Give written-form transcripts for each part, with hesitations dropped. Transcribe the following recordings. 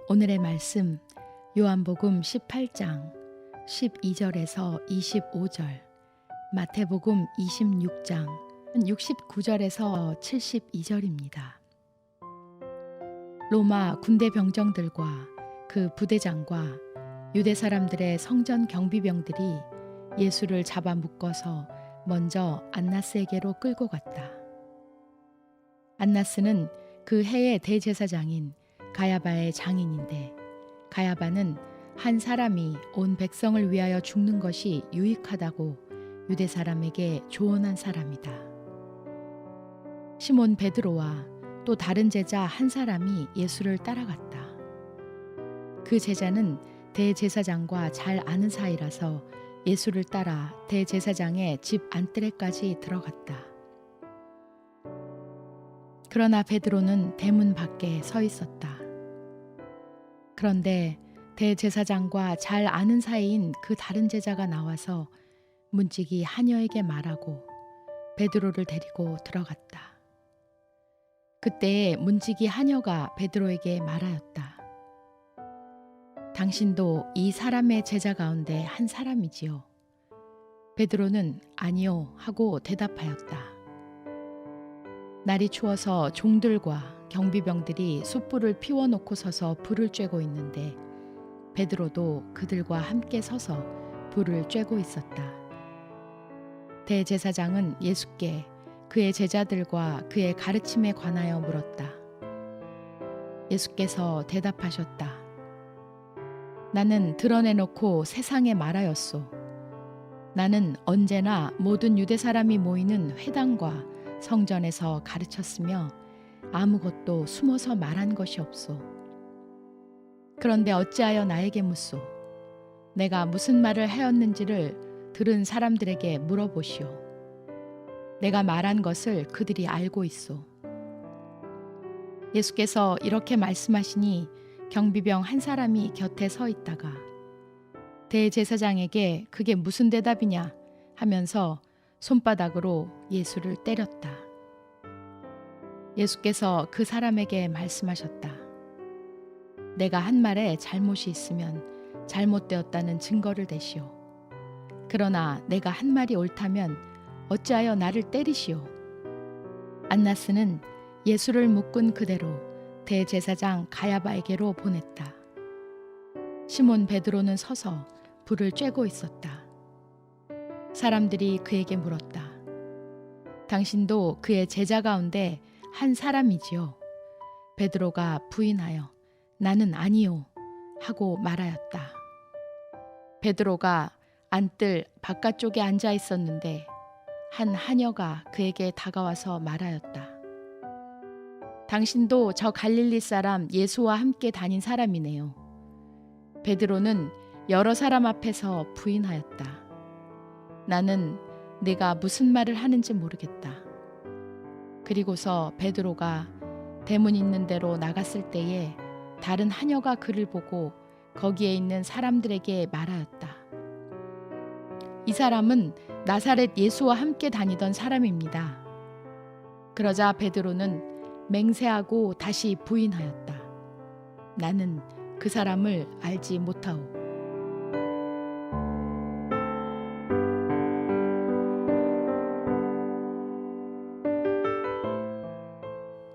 오늘의 말씀 요한복음 18장 12절에서 25절, 마태복음 26장 69절에서 72절입니다. 로마 군대 병정들과 그 부대장과 유대 사람들의 성전 경비병들이 예수를 잡아 묶어서 먼저 안나스에게로 끌고 갔다. 안나스는 그 해의 대제사장인 가야바의 장인인데, 가야바는 한 사람이 온 백성을 위하여 죽는 것이 유익하다고 유대 사람에게 조언한 사람이다. 시몬 베드로와 또 다른 제자 한 사람이 예수를 따라갔다. 그 제자는 대제사장과 잘 아는 사이라서 예수를 따라 대제사장의 집 안뜰에까지 들어갔다. 그러나 베드로는 대문 밖에 서 있었다. 그런데 대제사장과 잘 아는 사이인 그 다른 제자가 나와서 문지기 하녀에게 말하고 베드로를 데리고 들어갔다. 그때 문지기 하녀가 베드로에게 말하였다. 당신도 이 사람의 제자 가운데 한 사람이지요. 베드로는 아니요 하고 대답하였다. 날이 추워서 종들과 경비병들이 숯불을 피워놓고 서서 불을 쬐고 있는데 베드로도 그들과 함께 서서 불을 쬐고 있었다. 대제사장은 예수께 그의 제자들과 그의 가르침에 관하여 물었다. 예수께서 대답하셨다. 나는 드러내놓고 세상에 말하였소. 나는 언제나 모든 유대 사람이 모이는 회당과 성전에서 가르쳤으며 아무것도 숨어서 말한 것이 없소. 그런데 어찌하여 나에게 묻소? 내가 무슨 말을 하였는지를 들은 사람들에게 물어보시오. 내가 말한 것을 그들이 알고 있소. 예수께서 이렇게 말씀하시니 경비병 한 사람이 곁에 서 있다가 대제사장에게 그게 무슨 대답이냐 하면서 손바닥으로 예수를 때렸다. 예수께서 그 사람에게 말씀하셨다. 내가 한 말에 잘못이 있으면 잘못되었다는 증거를 대시오. 그러나 내가 한 말이 옳다면 어찌하여 나를 때리시오. 안나스는 예수를 묶은 그대로 대제사장 가야바에게로 보냈다. 시몬 베드로는 서서 불을 쬐고 있었다. 사람들이 그에게 물었다. 당신도 그의 제자 가운데 한 사람이지요. 베드로가 부인하여 나는 아니요 하고 말하였다. 베드로가 안뜰 바깥쪽에 앉아 있었는데 한 하녀가 그에게 다가와서 말하였다. 당신도 저 갈릴리 사람 예수와 함께 다닌 사람이네요. 베드로는 여러 사람 앞에서 부인하였다. 나는 네가 무슨 말을 하는지 모르겠다. 그리고서 베드로가 대문 있는 데로 나갔을 때에 다른 하녀가 그를 보고 거기에 있는 사람들에게 말하였다. 이 사람은 나사렛 예수와 함께 다니던 사람입니다. 그러자 베드로는 맹세하고 다시 부인하였다. 나는 그 사람을 알지 못하오.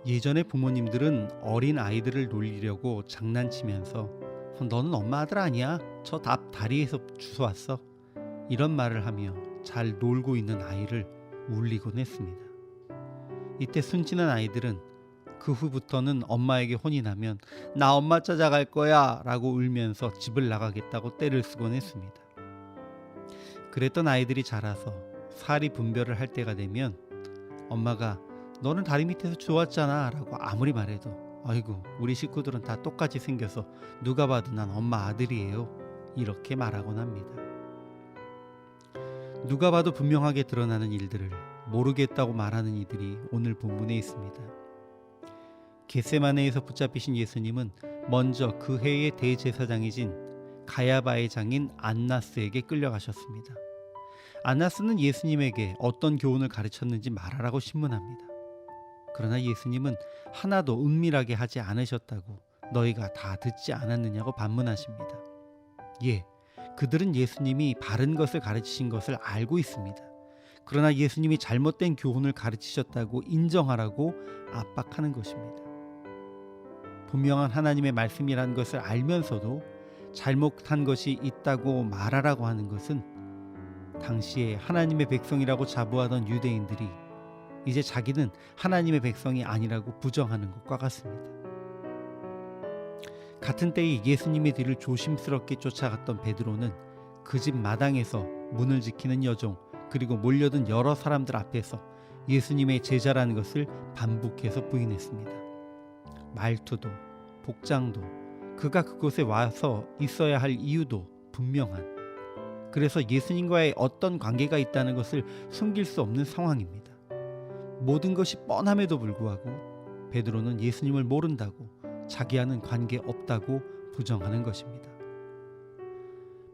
예전에 부모님들은 어린 아이들을 놀리려고 장난치면서 너는 엄마 아들 아니야? 저 답 다리에서 주워왔어. 이런 말을 하며 잘 놀고 있는 아이를 울리곤 했습니다. 이때 순진한 아이들은 그 후부터는 엄마에게 혼이 나면 나 엄마 찾아갈 거야 라고 울면서 집을 나가겠다고 떼를 쓰곤 했습니다. 그랬던 아이들이 자라서 사리 분별을 할 때가 되면 엄마가 너는 다리 밑에서 주웠잖아 라고 아무리 말해도 아이고 우리 식구들은 다 똑같이 생겨서 누가 봐도 난 엄마 아들이에요 이렇게 말하곤 합니다. 누가 봐도 분명하게 드러나는 일들을 모르겠다고 말하는 이들이 오늘 본문에 있습니다. 겟세마네에서 붙잡히신 예수님은 먼저 그 해의 대제사장이신 가야바의 장인 안나스에게 끌려가셨습니다. 안나스는 예수님에게 어떤 교훈을 가르쳤는지 말하라고 신문합니다. 그러나 예수님은 하나도 은밀하게 하지 않으셨다고 너희가 다 듣지 않았느냐고 반문하십니다. 예, 그들은 예수님이 바른 것을 가르치신 것을 알고 있습니다. 그러나 예수님이 잘못된 교훈을 가르치셨다고 인정하라고 압박하는 것입니다. 분명한 하나님의 말씀이라는 것을 알면서도 잘못한 것이 있다고 말하라고 하는 것은 당시에 하나님의 백성이라고 자부하던 유대인들이 이제 자기는 하나님의 백성이 아니라고 부정하는 것과 같습니다. 같은 때에 예수님의 뒤를 조심스럽게 쫓아갔던 베드로는 그 집 마당에서 문을 지키는 여종 그리고 몰려든 여러 사람들 앞에서 예수님의 제자라는 것을 반복해서 부인했습니다. 말투도 복장도 그가 그곳에 와서 있어야 할 이유도 분명한, 그래서 예수님과의 어떤 관계가 있다는 것을 숨길 수 없는 상황입니다. 모든 것이 뻔함에도 불구하고 베드로는 예수님을 모른다고, 자기와는 관계 없다고 부정하는 것입니다.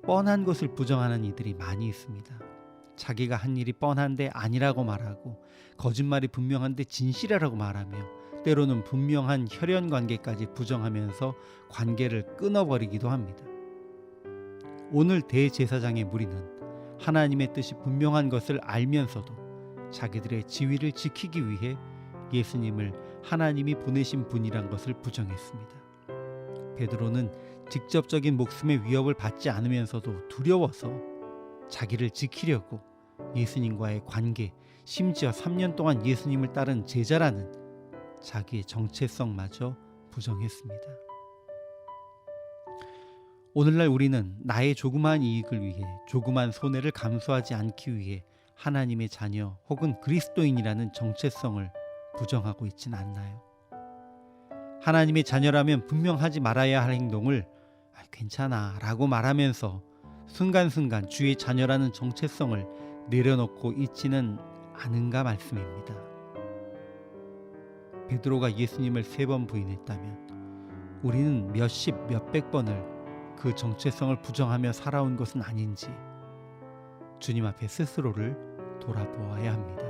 뻔한 것을 부정하는 이들이 많이 있습니다. 자기가 한 일이 뻔한데 아니라고 말하고, 거짓말이 분명한데 진실이라고 말하며, 때로는 분명한 혈연 관계까지 부정하면서 관계를 끊어버리기도 합니다. 오늘 대제사장의 무리는 하나님의 뜻이 분명한 것을 알면서도 자기들의 지위를 지키기 위해 예수님을 하나님이 보내신 분이란 것을 부정했습니다. 베드로는 직접적인 목숨의 위협을 받지 않으면서도 두려워서 자기를 지키려고 예수님과의 관계, 심지어 3년 동안 예수님을 따른 제자라는 자기의 정체성마저 부정했습니다. 오늘날 우리는 나의 조그마한 이익을 위해 조그만 손해를 감수하지 않기 위해 하나님의 자녀 혹은 그리스도인이라는 정체성을 부정하고 있진 않나요? 하나님의 자녀라면 분명 하지 말아야 할 행동을 괜찮아 라고 말하면서 순간순간 주의 자녀라는 정체성을 내려놓고 있지는 않은가 말씀입니다. 베드로가 예수님을 3번 부인했다면 우리는 몇십 몇백 번을 그 정체성을 부정하며 살아온 것은 아닌지 주님 앞에 스스로를 돌아보아야 합니다.